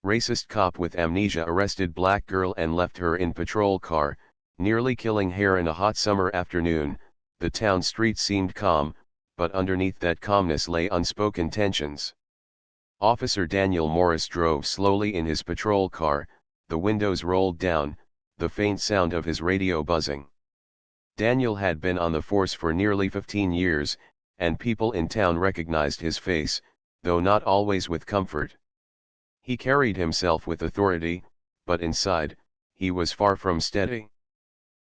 Racist cop with amnesia arrested black girl and left her in patrol car, nearly killing her in a hot summer afternoon. The town street seemed calm, but underneath that calmness lay unspoken tensions. Officer Daniel Morris drove slowly in his patrol car, the windows rolled down, the faint sound of his radio buzzing. Daniel had been on the force for nearly 15 years, and people in town recognized his face, though not always with comfort. He carried himself with authority, but inside, he was far from steady.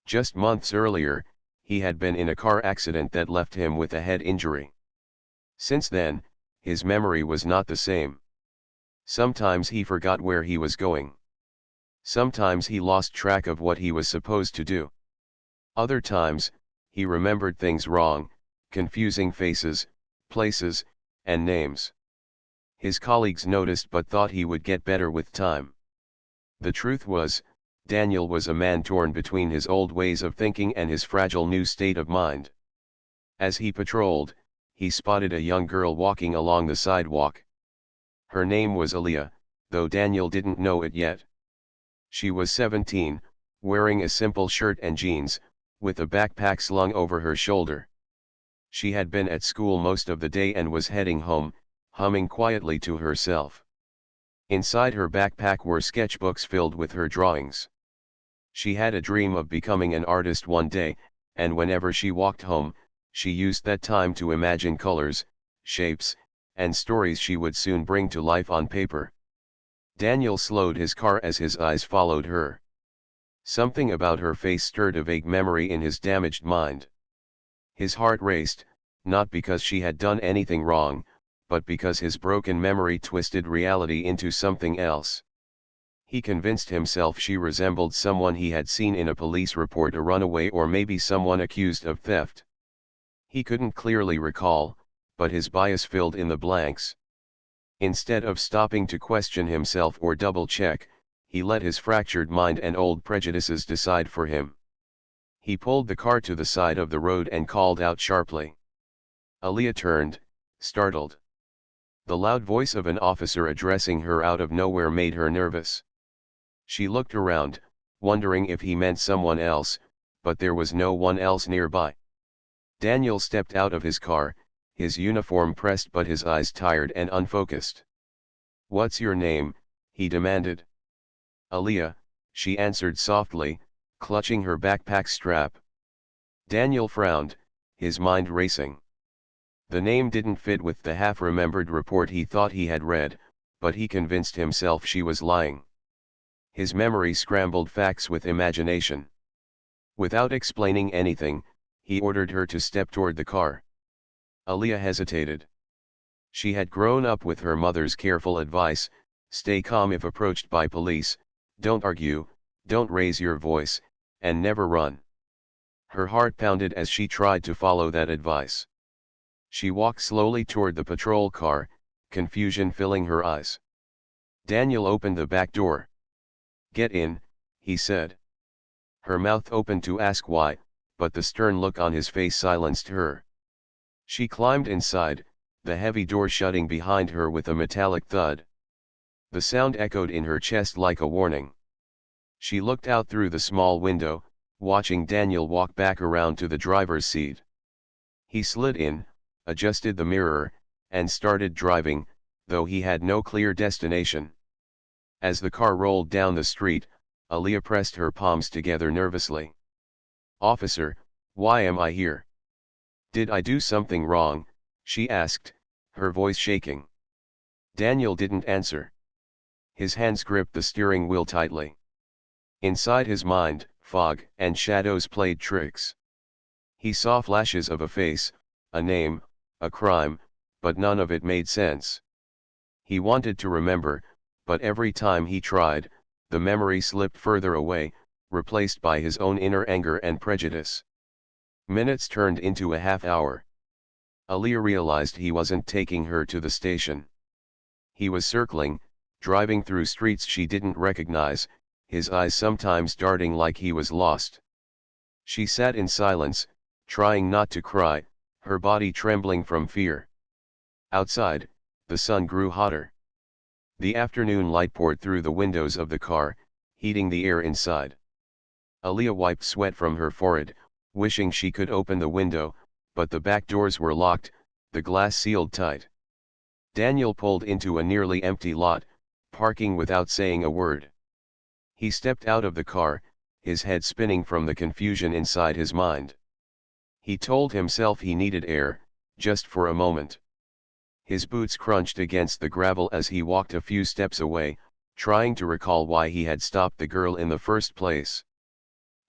Just months earlier, he had been in a car accident that left him with a head injury. Since then, his memory was not the same. Sometimes he forgot where he was going. Sometimes he lost track of what he was supposed to do. Other times, he remembered things wrong, confusing faces, places, and names. His colleagues noticed but thought he would get better with time. The truth was, Daniel was a man torn between his old ways of thinking and his fragile new state of mind. As he patrolled, he spotted a young girl walking along the sidewalk. Her name was Aaliyah, though Daniel didn't know it yet. She was 17, wearing a simple shirt and jeans, with a backpack slung over her shoulder. She had been at school most of the day and was heading home, humming quietly to herself. Inside her backpack were sketchbooks filled with her drawings. She had a dream of becoming an artist one day, and whenever she walked home, she used that time to imagine colors, shapes, and stories she would soon bring to life on paper. Daniel slowed his car as his eyes followed her. Something about her face stirred a vague memory in his damaged mind. His heart raced, not because she had done anything wrong, but because his broken memory twisted reality into something else. He convinced himself she resembled someone he had seen in a police report, a runaway, or maybe someone accused of theft. He couldn't clearly recall, but his bias filled in the blanks. Instead of stopping to question himself or double-check, he let his fractured mind and old prejudices decide for him. He pulled the car to the side of the road and called out sharply. Aaliyah turned, startled. The loud voice of an officer addressing her out of nowhere made her nervous. She looked around, wondering if he meant someone else, but there was no one else nearby. Daniel stepped out of his car, his uniform pressed but his eyes tired and unfocused. "What's your name?" he demanded. "Aaliyah," she answered softly, clutching her backpack strap. Daniel frowned, his mind racing. The name didn't fit with the half-remembered report he thought he had read, but he convinced himself she was lying. His memory scrambled facts with imagination. Without explaining anything, he ordered her to step toward the car. Aaliyah hesitated. She had grown up with her mother's careful advice: stay calm if approached by police, don't argue, don't raise your voice, and never run. Her heart pounded as she tried to follow that advice. She walked slowly toward the patrol car, confusion filling her eyes. Daniel opened the back door. "Get in," he said. Her mouth opened to ask why, but the stern look on his face silenced her. She climbed inside, the heavy door shutting behind her with a metallic thud. The sound echoed in her chest like a warning. She looked out through the small window, watching Daniel walk back around to the driver's seat. He slid in, adjusted the mirror, and started driving, though he had no clear destination. As the car rolled down the street, Aaliyah pressed her palms together nervously. "Officer, why am I here? Did I do something wrong?" she asked, her voice shaking. Daniel didn't answer. His hands gripped the steering wheel tightly. Inside his mind, fog and shadows played tricks. He saw flashes of a face, a name, a crime, but none of it made sense. He wanted to remember, but every time he tried, the memory slipped further away, replaced by his own inner anger and prejudice. Minutes turned into a half-hour. Aaliyah realized he wasn't taking her to the station. He was circling, driving through streets she didn't recognize, his eyes sometimes darting like he was lost. She sat in silence, trying not to cry, her body trembling from fear. Outside, the sun grew hotter. The afternoon light poured through the windows of the car, heating the air inside. Aaliyah wiped sweat from her forehead, wishing she could open the window, but the back doors were locked, the glass sealed tight. Daniel pulled into a nearly empty lot, parking without saying a word. He stepped out of the car, his head spinning from the confusion inside his mind. He told himself he needed air, just for a moment. His boots crunched against the gravel as he walked a few steps away, trying to recall why he had stopped the girl in the first place.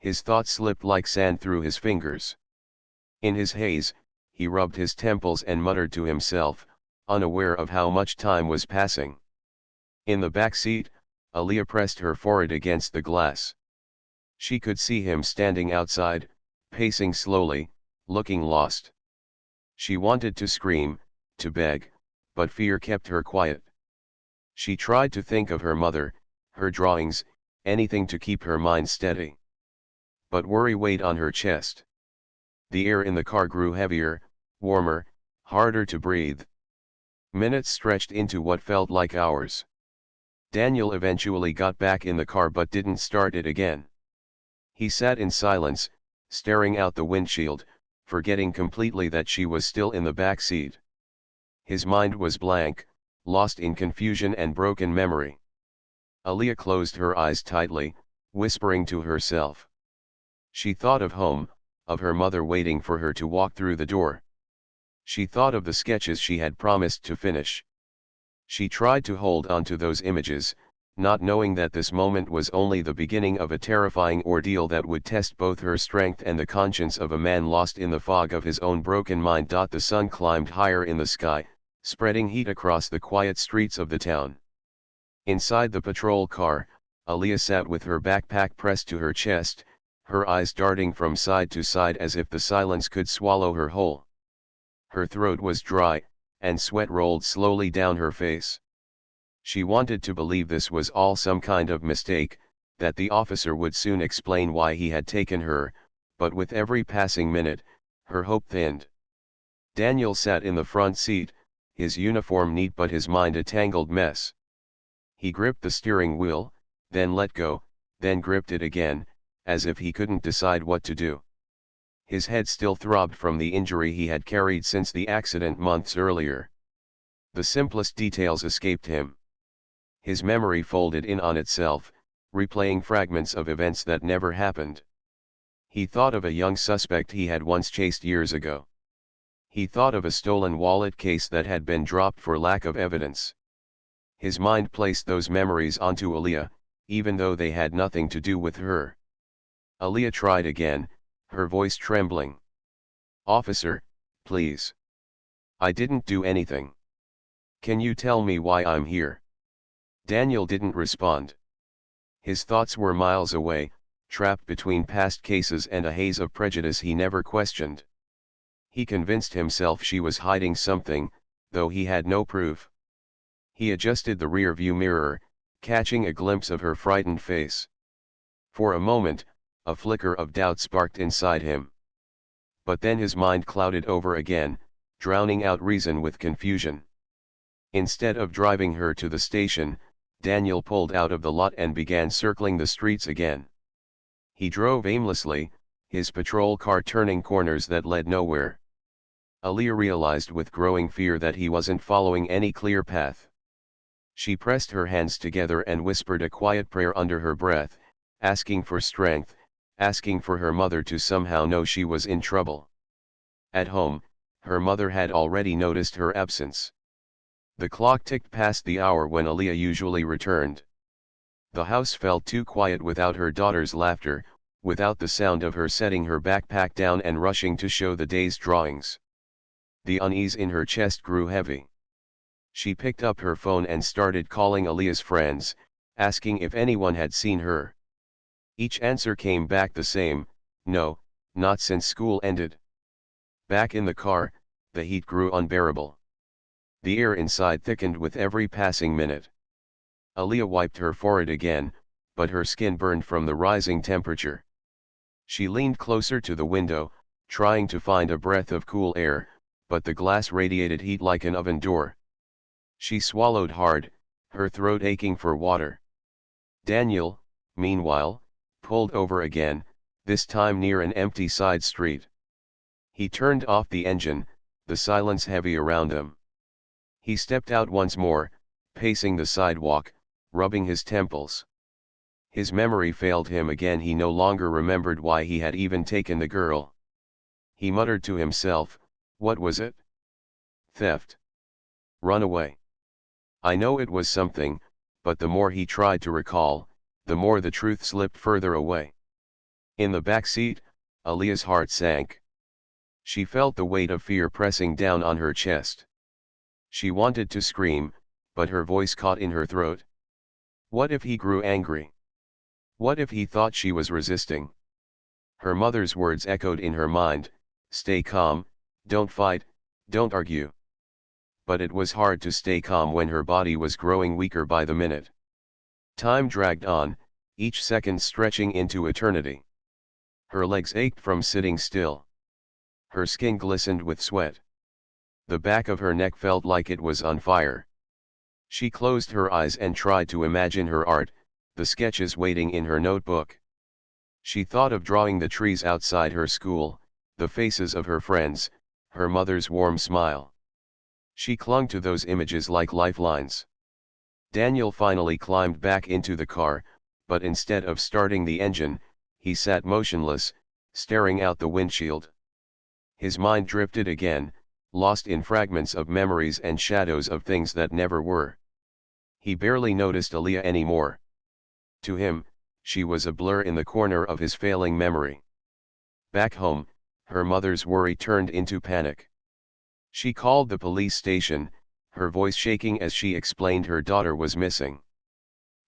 His thoughts slipped like sand through his fingers. In his haze, he rubbed his temples and muttered to himself, unaware of how much time was passing. In the back seat, Aaliyah pressed her forehead against the glass. She could see him standing outside, pacing slowly, looking lost. She wanted to scream, to beg, but fear kept her quiet. She tried to think of her mother, her drawings, anything to keep her mind steady. But worry weighed on her chest. The air in the car grew heavier, warmer, harder to breathe. Minutes stretched into what felt like hours. Daniel eventually got back in the car but didn't start it again. He sat in silence, staring out the windshield, forgetting completely that she was still in the back seat. His mind was blank, lost in confusion and broken memory. Aaliyah closed her eyes tightly, whispering to herself. She thought of home, of her mother waiting for her to walk through the door. She thought of the sketches she had promised to finish. She tried to hold on to those images, not knowing that this moment was only the beginning of a terrifying ordeal that would test both her strength and the conscience of a man lost in the fog of his own broken mind. The sun climbed higher in the sky, spreading heat across the quiet streets of the town. Inside the patrol car, Aaliyah sat with her backpack pressed to her chest, her eyes darting from side to side as if the silence could swallow her whole. Her throat was dry, and sweat rolled slowly down her face. She wanted to believe this was all some kind of mistake, that the officer would soon explain why he had taken her, but with every passing minute, her hope thinned. Daniel sat in the front seat, his uniform neat but his mind a tangled mess. He gripped the steering wheel, then let go, then gripped it again, as if he couldn't decide what to do. His head still throbbed from the injury he had carried since the accident months earlier. The simplest details escaped him. His memory folded in on itself, replaying fragments of events that never happened. He thought of a young suspect he had once chased years ago. He thought of a stolen wallet case that had been dropped for lack of evidence. His mind placed those memories onto Aaliyah, even though they had nothing to do with her. Aaliyah tried again, her voice trembling. "Officer, please. I didn't do anything. Can you tell me why I'm here?" Daniel didn't respond. His thoughts were miles away, trapped between past cases and a haze of prejudice he never questioned. He convinced himself she was hiding something, though he had no proof. He adjusted the rear-view mirror, catching a glimpse of her frightened face. For a moment, a flicker of doubt sparked inside him. But then his mind clouded over again, drowning out reason with confusion. Instead of driving her to the station, Daniel pulled out of the lot and began circling the streets again. He drove aimlessly, his patrol car turning corners that led nowhere. Aaliyah realized with growing fear that he wasn't following any clear path. She pressed her hands together and whispered a quiet prayer under her breath, asking for strength, asking for her mother to somehow know she was in trouble. At home, her mother had already noticed her absence. The clock ticked past the hour when Aaliyah usually returned. The house felt too quiet without her daughter's laughter, without the sound of her setting her backpack down and rushing to show the day's drawings. The unease in her chest grew heavy. She picked up her phone and started calling Aaliyah's friends, asking if anyone had seen her. Each answer came back the same: no, not since school ended. Back in the car, the heat grew unbearable. The air inside thickened with every passing minute. Aaliyah wiped her forehead again, but her skin burned from the rising temperature. She leaned closer to the window, trying to find a breath of cool air, but the glass radiated heat like an oven door. She swallowed hard, her throat aching for water. Daniel, meanwhile, pulled over again, this time near an empty side street. He turned off the engine, the silence heavy around him. He stepped out once more, pacing the sidewalk, rubbing his temples. His memory failed him again. He no longer remembered why he had even taken the girl. He muttered to himself, what was it? Theft. Runaway. I know it was something, but the more he tried to recall, the more the truth slipped further away. In the back seat, Aaliyah's heart sank. She felt the weight of fear pressing down on her chest. She wanted to scream, but her voice caught in her throat. What if he grew angry? What if he thought she was resisting? Her mother's words echoed in her mind, stay calm, don't fight, don't argue. But it was hard to stay calm when her body was growing weaker by the minute. Time dragged on, each second stretching into eternity. Her legs ached from sitting still. Her skin glistened with sweat. The back of her neck felt like it was on fire. She closed her eyes and tried to imagine her art, the sketches waiting in her notebook. She thought of drawing the trees outside her school, the faces of her friends, her mother's warm smile. She clung to those images like lifelines. Daniel finally climbed back into the car, but instead of starting the engine, he sat motionless, staring out the windshield. His mind drifted again, lost in fragments of memories and shadows of things that never were. He barely noticed Aaliyah anymore. To him, she was a blur in the corner of his failing memory. Back home, her mother's worry turned into panic. She called the police station, her voice shaking as she explained her daughter was missing.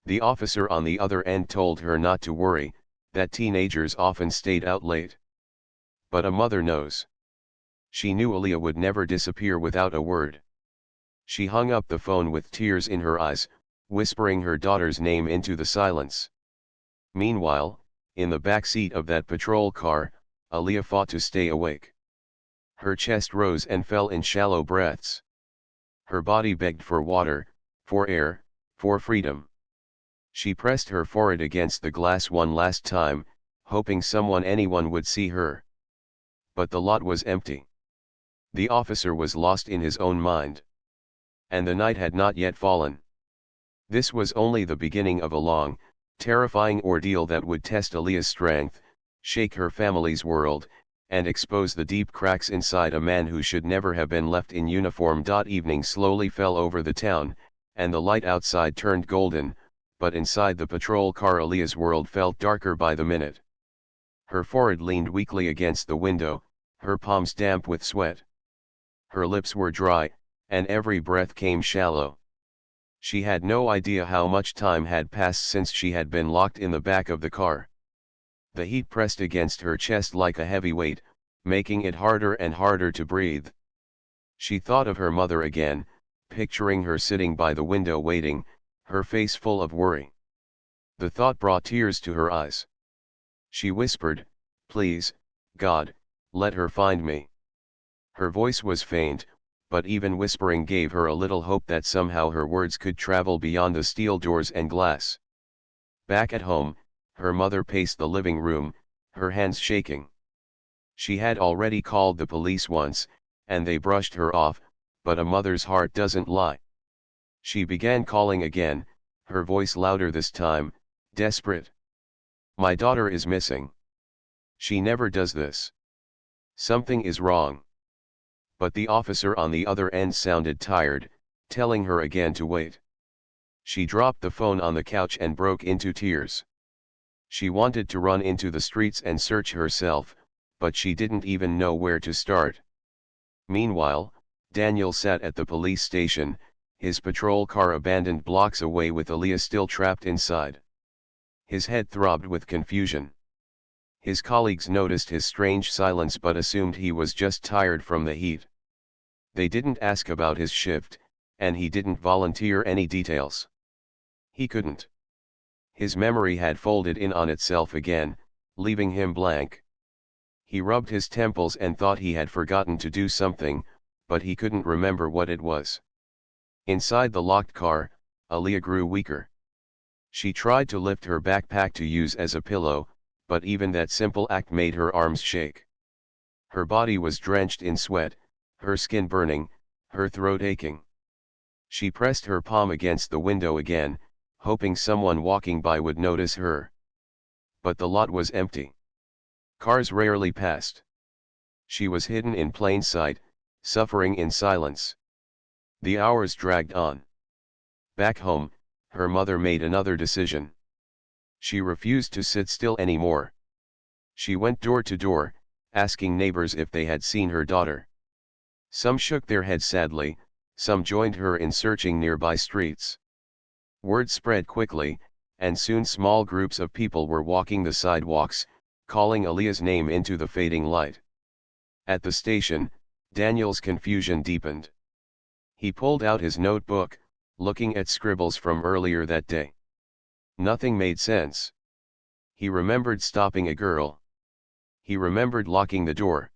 The officer on the other end told her not to worry, that teenagers often stayed out late. But a mother knows. She knew Aaliyah would never disappear without a word. She hung up the phone with tears in her eyes, whispering her daughter's name into the silence. Meanwhile, in the back seat of that patrol car, Aaliyah fought to stay awake. Her chest rose and fell in shallow breaths. Her body begged for water, for air, for freedom. She pressed her forehead against the glass one last time, hoping anyone would see her. But the lot was empty. The officer was lost in his own mind. And the night had not yet fallen. This was only the beginning of a long, terrifying ordeal that would test Aaliyah's strength, shake her family's world, and expose the deep cracks inside a man who should never have been left in uniform. Evening slowly fell over the town, and the light outside turned golden, but inside the patrol car Aaliyah's world felt darker by the minute. Her forehead leaned weakly against the window, her palms damp with sweat. Her lips were dry, and every breath came shallow. She had no idea how much time had passed since she had been locked in the back of the car. The heat pressed against her chest like a heavy weight, making it harder and harder to breathe. She thought of her mother again, picturing her sitting by the window waiting, her face full of worry. The thought brought tears to her eyes. She whispered, "Please, God, let her find me." Her voice was faint, but even whispering gave her a little hope that somehow her words could travel beyond the steel doors and glass. Back at home, her mother paced the living room, her hands shaking. She had already called the police once, and they brushed her off, but a mother's heart doesn't lie. She began calling again, her voice louder this time, desperate. "My daughter is missing. She never does this. Something is wrong." But the officer on the other end sounded tired, telling her again to wait. She dropped the phone on the couch and broke into tears. She wanted to run into the streets and search herself, but she didn't even know where to start. Meanwhile, Daniel sat at the police station, his patrol car abandoned blocks away with Aaliyah still trapped inside. His head throbbed with confusion. His colleagues noticed his strange silence but assumed he was just tired from the heat. They didn't ask about his shift, and he didn't volunteer any details. He couldn't. His memory had folded in on itself again, leaving him blank. He rubbed his temples and thought he had forgotten to do something, but he couldn't remember what it was. Inside the locked car, Aaliyah grew weaker. She tried to lift her backpack to use as a pillow, but even that simple act made her arms shake. Her body was drenched in sweat, her skin burning, her throat aching. She pressed her palm against the window again, hoping someone walking by would notice her. But the lot was empty. Cars rarely passed. She was hidden in plain sight, suffering in silence. The hours dragged on. Back home, her mother made another decision. She refused to sit still anymore. She went door to door, asking neighbors if they had seen her daughter. Some shook their heads sadly, some joined her in searching nearby streets. Word spread quickly, and soon small groups of people were walking the sidewalks, calling Aaliyah's name into the fading light. At the station, Daniel's confusion deepened. He pulled out his notebook, looking at scribbles from earlier that day. Nothing made sense. He remembered stopping a girl. He remembered locking the door.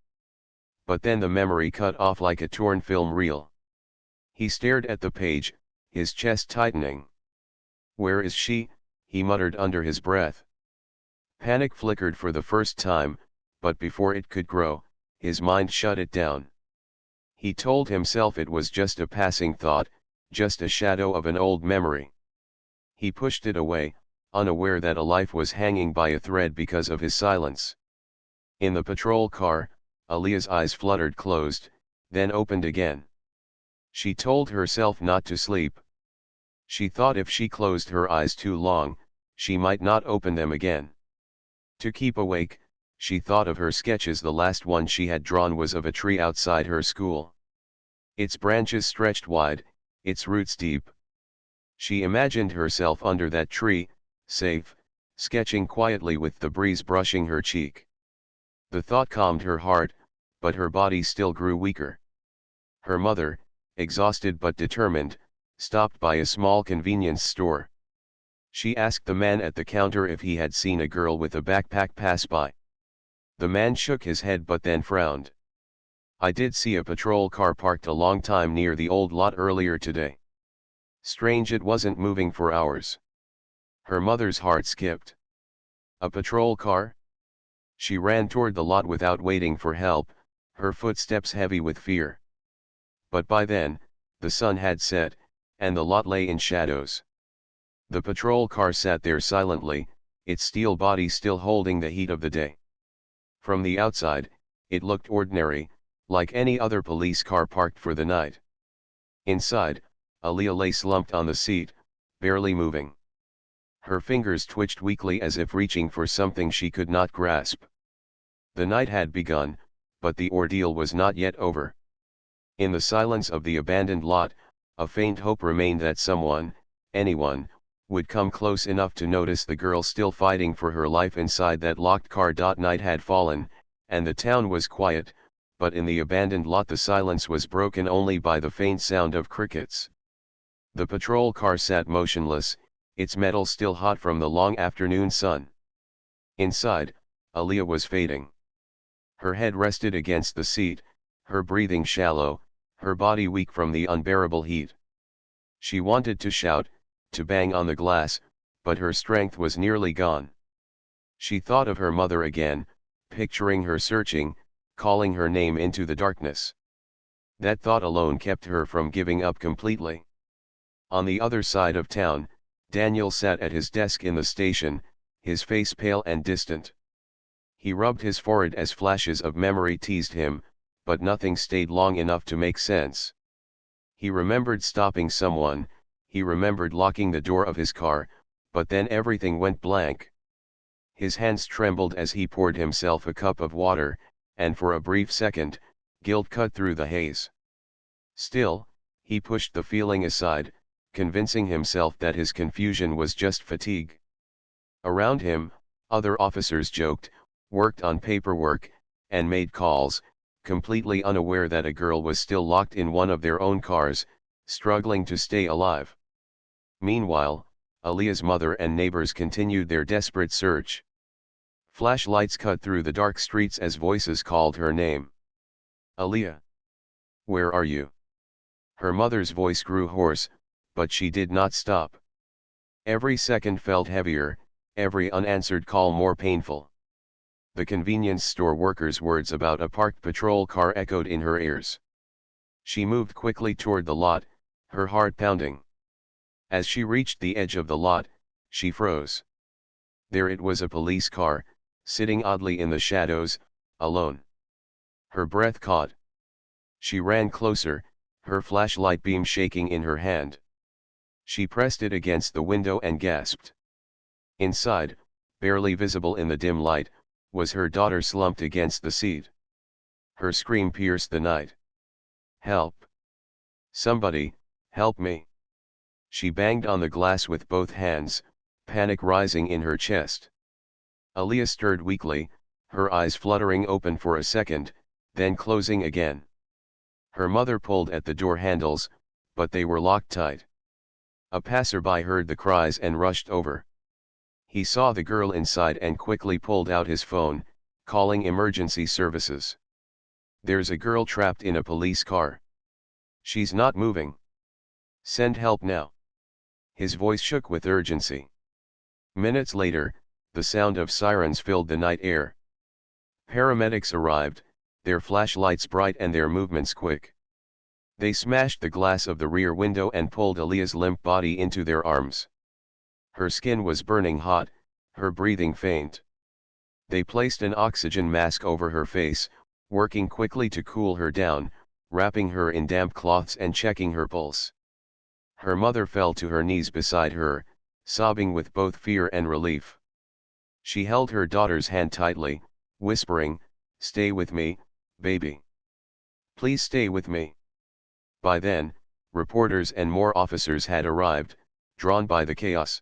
But then the memory cut off like a torn film reel. He stared at the page, his chest tightening. "Where is she?" he muttered under his breath. Panic flickered for the first time, but before it could grow, his mind shut it down. He told himself it was just a passing thought, just a shadow of an old memory. He pushed it away, unaware that a life was hanging by a thread because of his silence. In the patrol car, Aaliyah's eyes fluttered closed, then opened again. She told herself not to sleep. She thought if she closed her eyes too long, she might not open them again. To keep awake, she thought of her sketches. The last one she had drawn was of a tree outside her school. Its branches stretched wide, its roots deep. She imagined herself under that tree, safe, sketching quietly with the breeze brushing her cheek. The thought calmed her heart, but her body still grew weaker. Her mother, exhausted but determined, stopped by a small convenience store. She asked the man at the counter if he had seen a girl with a backpack pass by. The man shook his head but then frowned. "I did see a patrol car parked a long time near the old lot earlier today. Strange it wasn't moving for hours." Her mother's heart skipped. A patrol car? She ran toward the lot without waiting for help, her footsteps heavy with fear. But by then, the sun had set, and the lot lay in shadows. The patrol car sat there silently, its steel body still holding the heat of the day. From the outside, it looked ordinary, like any other police car parked for the night. Inside, Aaliyah lay slumped on the seat, barely moving. Her fingers twitched weakly as if reaching for something she could not grasp. The night had begun, but the ordeal was not yet over. In the silence of the abandoned lot, a faint hope remained that someone, anyone, would come close enough to notice the girl still fighting for her life inside that locked car. Night had fallen, and the town was quiet, but in the abandoned lot the silence was broken only by the faint sound of crickets. The patrol car sat motionless, its metal still hot from the long afternoon sun. Inside, Aaliyah was fading. Her head rested against the seat, her breathing shallow, her body weak from the unbearable heat. She wanted to shout, to bang on the glass, but her strength was nearly gone. She thought of her mother again, picturing her searching, calling her name into the darkness. That thought alone kept her from giving up completely. On the other side of town, Daniel sat at his desk in the station, his face pale and distant. He rubbed his forehead as flashes of memory teased him, but nothing stayed long enough to make sense. He remembered stopping someone, he remembered locking the door of his car, but then everything went blank. His hands trembled as he poured himself a cup of water, and for a brief second, guilt cut through the haze. Still, he pushed the feeling aside, convincing himself that his confusion was just fatigue. Around him, other officers joked, worked on paperwork, and made calls, completely unaware that a girl was still locked in one of their own cars, struggling to stay alive. Meanwhile, Aaliyah's mother and neighbors continued their desperate search. Flashlights cut through the dark streets as voices called her name. "Aaliyah! Where are you?" Her mother's voice grew hoarse, but she did not stop. Every second felt heavier, every unanswered call more painful. The convenience store worker's words about a parked patrol car echoed in her ears. She moved quickly toward the lot, her heart pounding. As she reached the edge of the lot, she froze. There it was, a police car, sitting oddly in the shadows, alone. Her breath caught. She ran closer, her flashlight beam shaking in her hand. She pressed it against the window and gasped. Inside, barely visible in the dim light, was her daughter slumped against the seat. Her scream pierced the night. "Help! Somebody, help me!" She banged on the glass with both hands, panic rising in her chest. Aaliyah stirred weakly, her eyes fluttering open for a second, then closing again. Her mother pulled at the door handles, but they were locked tight. A passerby heard the cries and rushed over. He saw the girl inside and quickly pulled out his phone, calling emergency services. "There's a girl trapped in a police car. She's not moving. Send help now." His voice shook with urgency. Minutes later, the sound of sirens filled the night air. Paramedics arrived, their flashlights bright and their movements quick. They smashed the glass of the rear window and pulled Aaliyah's limp body into their arms. Her skin was burning hot, her breathing faint. They placed an oxygen mask over her face, working quickly to cool her down, wrapping her in damp cloths and checking her pulse. Her mother fell to her knees beside her, sobbing with both fear and relief. She held her daughter's hand tightly, whispering, "Stay with me, baby. Please stay with me." By then, reporters and more officers had arrived, drawn by the chaos.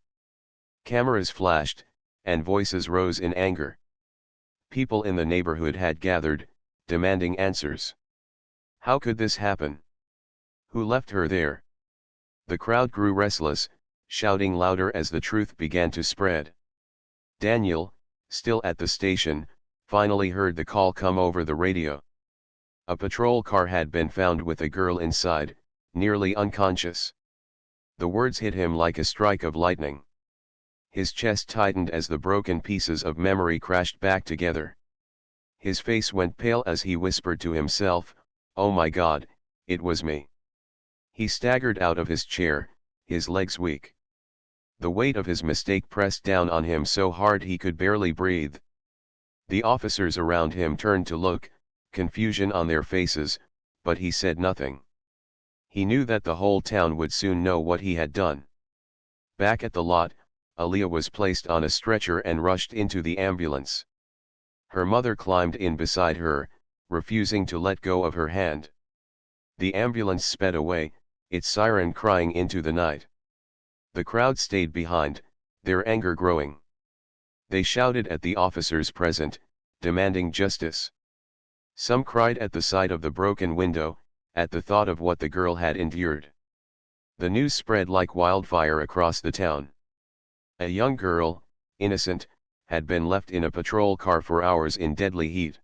Cameras flashed, and voices rose in anger. People in the neighborhood had gathered, demanding answers. How could this happen? Who left her there? The crowd grew restless, shouting louder as the truth began to spread. Daniel, still at the station, finally heard the call come over the radio. A patrol car had been found with a girl inside, nearly unconscious. The words hit him like a strike of lightning. His chest tightened as the broken pieces of memory crashed back together. His face went pale as he whispered to himself, "Oh my God, it was me." He staggered out of his chair, his legs weak. The weight of his mistake pressed down on him so hard he could barely breathe. The officers around him turned to look, confusion on their faces, but he said nothing. He knew that the whole town would soon know what he had done. Back at the lot, Aaliyah was placed on a stretcher and rushed into the ambulance. Her mother climbed in beside her, refusing to let go of her hand. The ambulance sped away, its siren crying into the night. The crowd stayed behind, their anger growing. They shouted at the officers present, demanding justice. Some cried at the sight of the broken window, at the thought of what the girl had endured. The news spread like wildfire across the town. A young girl, innocent, had been left in a patrol car for hours in deadly heat.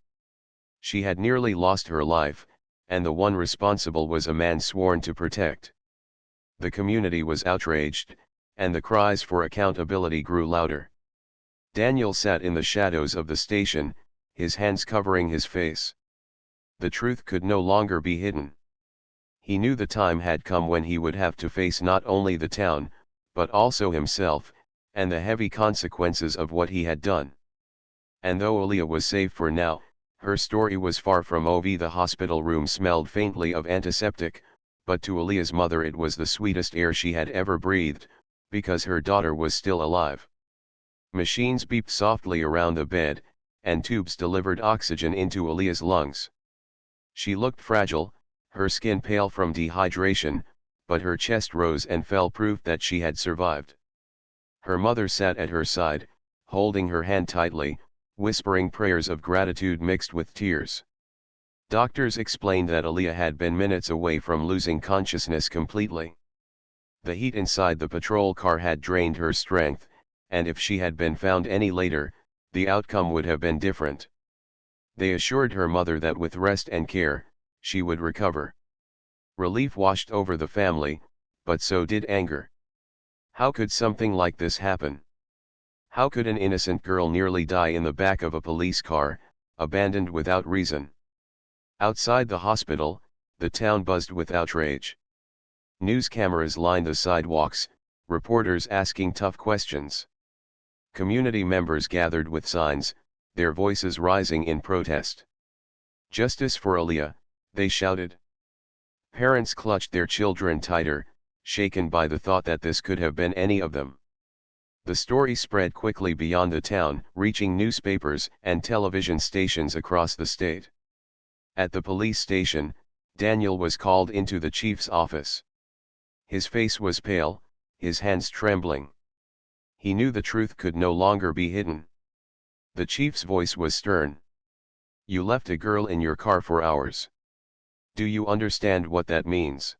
She had nearly lost her life, and the one responsible was a man sworn to protect. The community was outraged, and the cries for accountability grew louder. Daniel sat in the shadows of the station, his hands covering his face. The truth could no longer be hidden. He knew the time had come when he would have to face not only the town, but also himself, and the heavy consequences of what he had done. And though Aaliyah was safe for now, her story was far from over. The hospital room smelled faintly of antiseptic, but to Aaliyah's mother it was the sweetest air she had ever breathed, because her daughter was still alive. Machines beeped softly around the bed, and tubes delivered oxygen into Aaliyah's lungs. She looked fragile, her skin pale from dehydration, but her chest rose and fell, proof that she had survived. Her mother sat at her side, holding her hand tightly, whispering prayers of gratitude mixed with tears. Doctors explained that Aaliyah had been minutes away from losing consciousness completely. The heat inside the patrol car had drained her strength, and if she had been found any later, the outcome would have been different. They assured her mother that with rest and care, she would recover. Relief washed over the family, but so did anger. How could something like this happen? How could an innocent girl nearly die in the back of a police car, abandoned without reason? Outside the hospital, the town buzzed with outrage. News cameras lined the sidewalks, reporters asking tough questions. Community members gathered with signs, their voices rising in protest. "Justice for Aaliyah," they shouted. Parents clutched their children tighter, shaken by the thought that this could have been any of them. The story spread quickly beyond the town, reaching newspapers and television stations across the state. At the police station, Daniel was called into the chief's office. His face was pale, his hands trembling. He knew the truth could no longer be hidden. The chief's voice was stern. "You left a girl in your car for hours. Do you understand what that means?"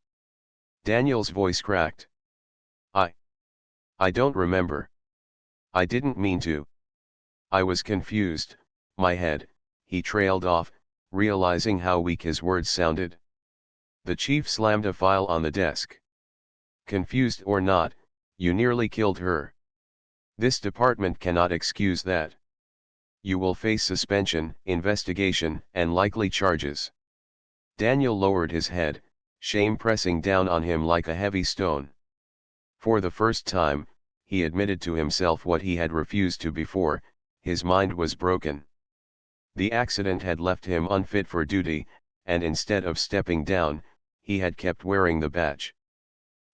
Daniel's voice cracked. I don't remember. I didn't mean to. I was confused, my head," he trailed off, realizing how weak his words sounded. The chief slammed a file on the desk. "Confused or not, you nearly killed her. This department cannot excuse that. You will face suspension, investigation, and likely charges." Daniel lowered his head, shame pressing down on him like a heavy stone. For the first time, he admitted to himself what he had refused to before: his mind was broken. The accident had left him unfit for duty, and instead of stepping down, he had kept wearing the badge.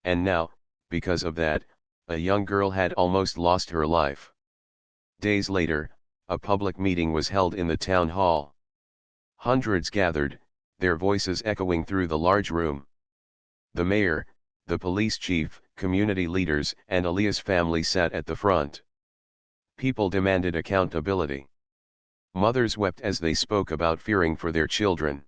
And now, because of that, a young girl had almost lost her life. Days later, a public meeting was held in the town hall. Hundreds gathered, their voices echoing through the large room. The mayor, the police chief, community leaders, and Aaliyah's family sat at the front. People demanded accountability. Mothers wept as they spoke about fearing for their children.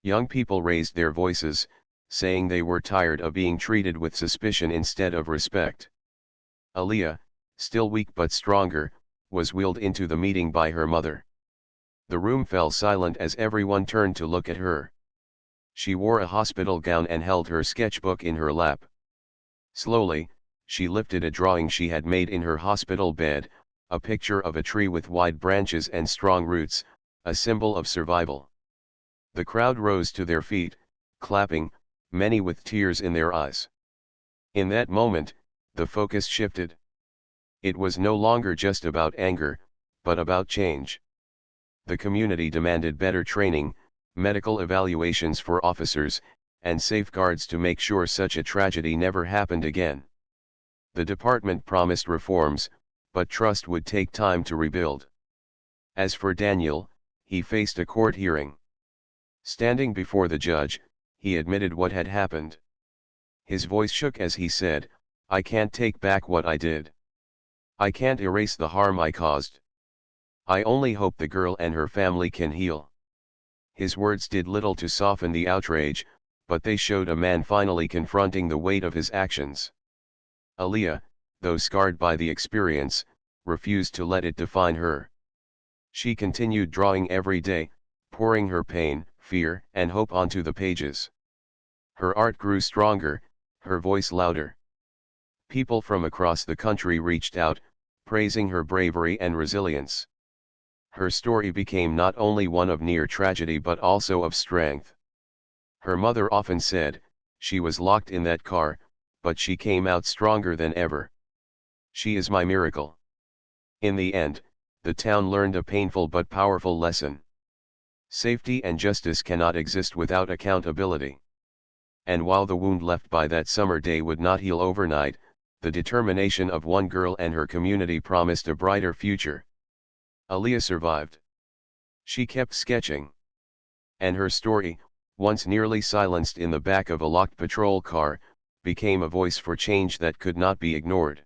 Young people raised their voices, saying they were tired of being treated with suspicion instead of respect. Aaliyah, still weak but stronger, was wheeled into the meeting by her mother. The room fell silent as everyone turned to look at her. She wore a hospital gown and held her sketchbook in her lap. Slowly, she lifted a drawing she had made in her hospital bed, a picture of a tree with wide branches and strong roots, a symbol of survival. The crowd rose to their feet, clapping, many with tears in their eyes. In that moment, the focus shifted. It was no longer just about anger, but about change. The community demanded better training, medical evaluations for officers, and safeguards to make sure such a tragedy never happened again. The department promised reforms, but trust would take time to rebuild. As for Daniel, he faced a court hearing. Standing before the judge, he admitted what had happened. His voice shook as he said, "I can't take back what I did. I can't erase the harm I caused. I only hope the girl and her family can heal." His words did little to soften the outrage, but they showed a man finally confronting the weight of his actions. Aaliyah, though scarred by the experience, refused to let it define her. She continued drawing every day, pouring her pain, fear, and hope onto the pages. Her art grew stronger, her voice louder. People from across the country reached out, praising her bravery and resilience. Her story became not only one of near tragedy but also of strength. Her mother often said, "She was locked in that car, but she came out stronger than ever. She is my miracle." In the end, the town learned a painful but powerful lesson. Safety and justice cannot exist without accountability. And while the wound left by that summer day would not heal overnight, the determination of one girl and her community promised a brighter future. Aaliyah survived. She kept sketching. And her story, once nearly silenced in the back of a locked patrol car, became a voice for change that could not be ignored.